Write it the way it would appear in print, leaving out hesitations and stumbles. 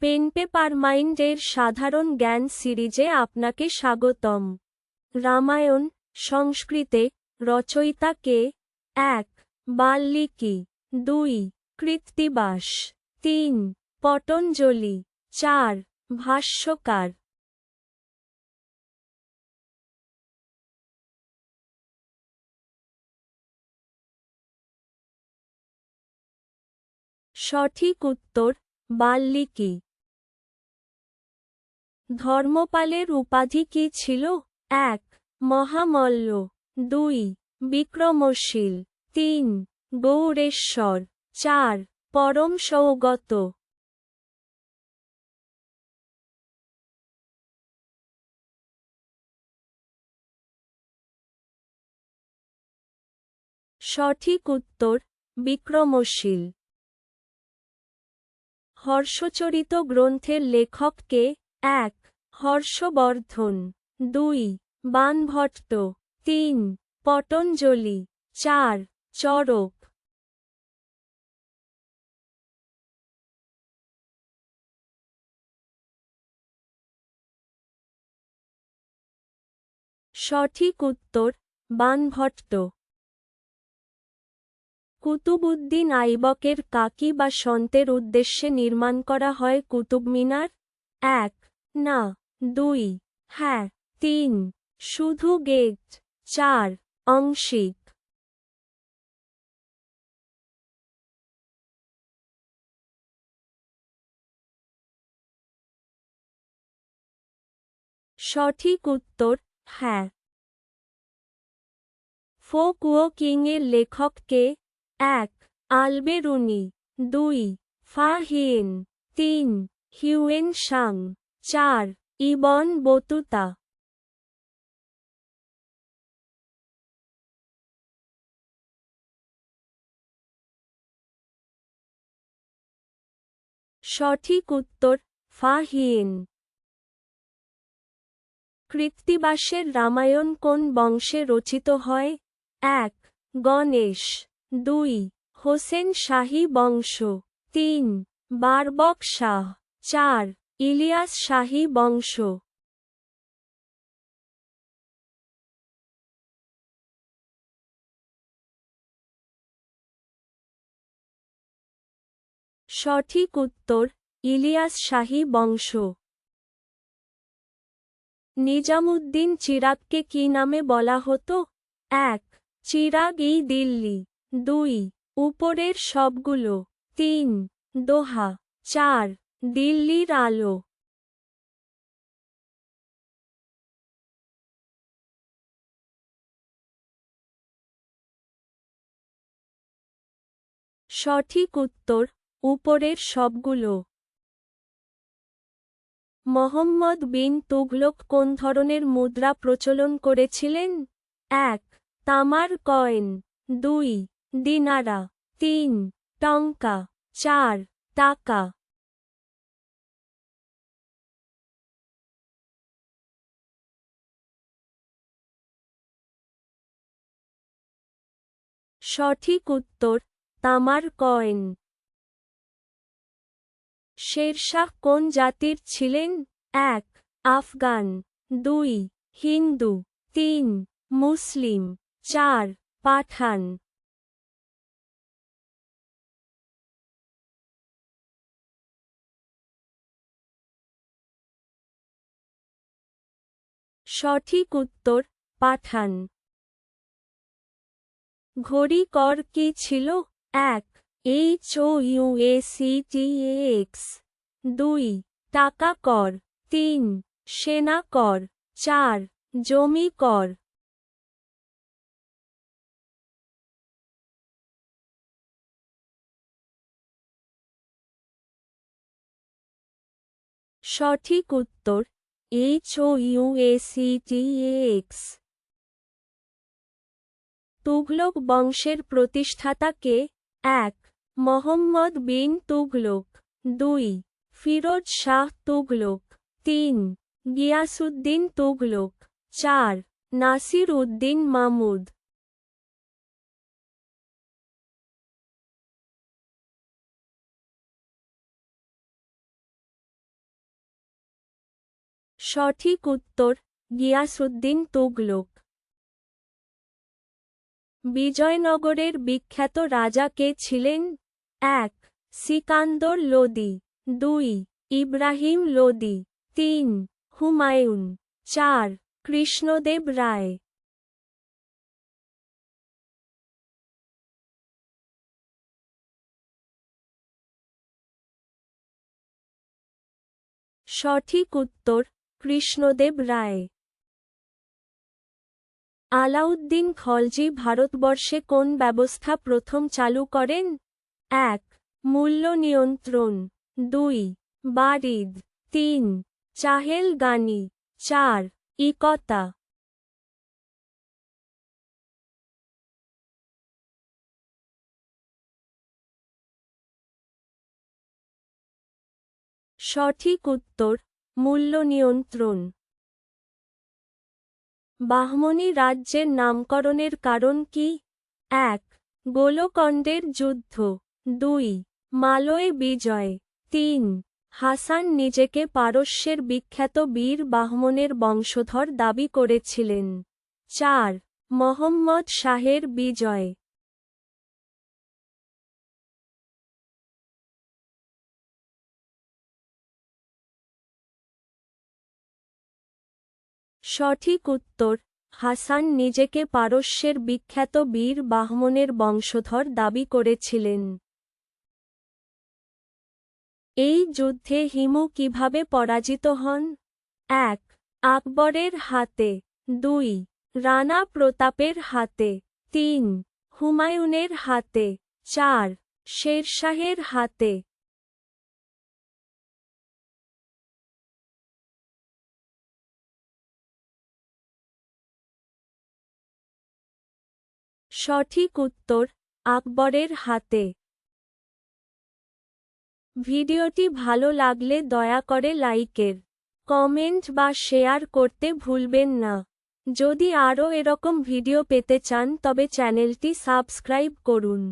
Pen paper mind এর সাধারণ জ্ঞান সিরিজে আপনাকে স্বাগতম। রামায়ণ সংস্কৃতে রচয়িতা কে? 1. বাল্মীকি। 2. কৃত্তিবাস। 3. পতঞ্জলি। 4. ভাষ্যকার। সঠিক উত্তর বাল্মীকি। ধর্মপালের উপাধি কি ছিল? 1. মহামল্ল। 2. বিক্রমশীল। 3. গৌরেশ্বর। 4. পরম সৌগত। সঠিক উত্তর বিক্রমশীল। হর্ষচরিত গ্রন্থের লেখক কে? 1. হর্ষবর্ধন। 2. বাণভট্ট। 3. পতঞ্জলি। 4. চরক। সঠিক উত্তর বাণভট্ট। কুতুবউদ্দিন আইবকের কাকি বা সন্তের উদ্দেশ্যে নির্মাণ করা হয় কুতুব মিনার? 1. না। 2. হ্যাঁ। 3. শুধু গেট। 4. আংশিক। সঠিক উত্তর হ্যাঁ। ফোক ও কিং এর লেখক কে? 1. Alberuni. 2. Fa Hien. 3. Hiuen Tsang. 4. Ibn Battuta. সঠিক উত্তর ফা হিয়েন। কৃত্তিবাসের রামায়ণ কোন বংশে রচিত হয়? 1. গণেশ। 2. হোসেন শাহী বংশ। 3. বারবক শাহ। 4. ইলিয়াস শাহী বংশ। সঠিক উত্তর ইলিয়াস শাহী বংশ। নিজামুদ্দিন চিরাগকে কি নামে বলা হতো? 1. চিরাগ-ই দিল্লি। 2. উপরের সবগুলো। 3. দোহা। 4. দিল্লির আলো। সঠিক উত্তর উপরের সবগুলো। মোহাম্মদ বিন তুঘলক কোন ধরনের মুদ্রা প্রচলন করেছিলেন? 1. তামার কয়েন। 2. দিনারা। 3. টঙ্কা। 4. টাকা। সঠিক উত্তর তামার কয়েন। শেরশাহ কোন জাতির ছিলেন? 1. আফগান। 2. হিন্দু। 3. মুসলিম। 4. পাঠান। সঠিক উত্তর পাঠান। ঘড়ি কর কি ছিল? 1. HOUSETAX। 2. টাকা কর। 3. সেনা কর। 4. জমি কর। সঠিক উত্তর HOUSETAX। তুঘলক বংশের প্রতিষ্ঠাতা কে? 1. মোহাম্মদ বিন তুঘলক। 2. ফিরোজ শাহ তুঘলক। 3. গিয়াসউদ্দিন তুঘলক। 4. নাসির উদ্দিন মাহমুদ। সঠিক উত্তর গিয়াসউদ্দিন তুগলক। বিজয়নগরের বিখ্যাত রাজা কে ছিলেন? ১. সিকান্দর লোদি, ২. ইব্রাহিম লোদি, ৩. হুমায়ুন, ৪. কৃষ্ণদেব রায়। সঠিক উত্তর কৃষ্ণদেব রায়। আলাউদ্দিন খলজি ভারতবর্ষে কোন ব্যবস্থা প্রথম চালু করেন? ১. মূল্য নিয়ন্ত্রণ, ২. বারিদ, ৩. চাহেল গানি, ৪. ইকতা। সঠিক উত্তর মূল্য নিয়ন্ত্রণ। বাহমনি রাজ্যের নামকরণের কারণ কি? ১. গোলকণ্ডের যুদ্ধ, ২. মালয় বিজয়, ৩. হাসান নিজেকে পারস্যের বিখ্যাত বীর বাহমনের বংশধর দাবি করেছিলেন, ৪. মোহাম্মদ শাহের বিজয়। সঠিক উত্তর হাসান নিজেকে পারস্যের বিখ্যাত বীর বাহমনের বংশধর দাবি করেছিলেন। এই যুদ্ধে হিমু কিভাবে পরাজিত হন? ১. আকবরের হাতে, ২. রানা প্রতাপের হাতে, ৩. হুমায়ুনের হাতে, ৪. শেরশাহের হাতে। সঠিক উত্তর আকবরের হাতে। ভিডিওটি ভালো লাগলে দয়া করে লাইকের, কমেন্ট বা শেয়ার করতে ভুলবেন না। যদি আরও এরকম ভিডিও পেতে চান তবে চ্যানেলটি সাবস্ক্রাইব করুন।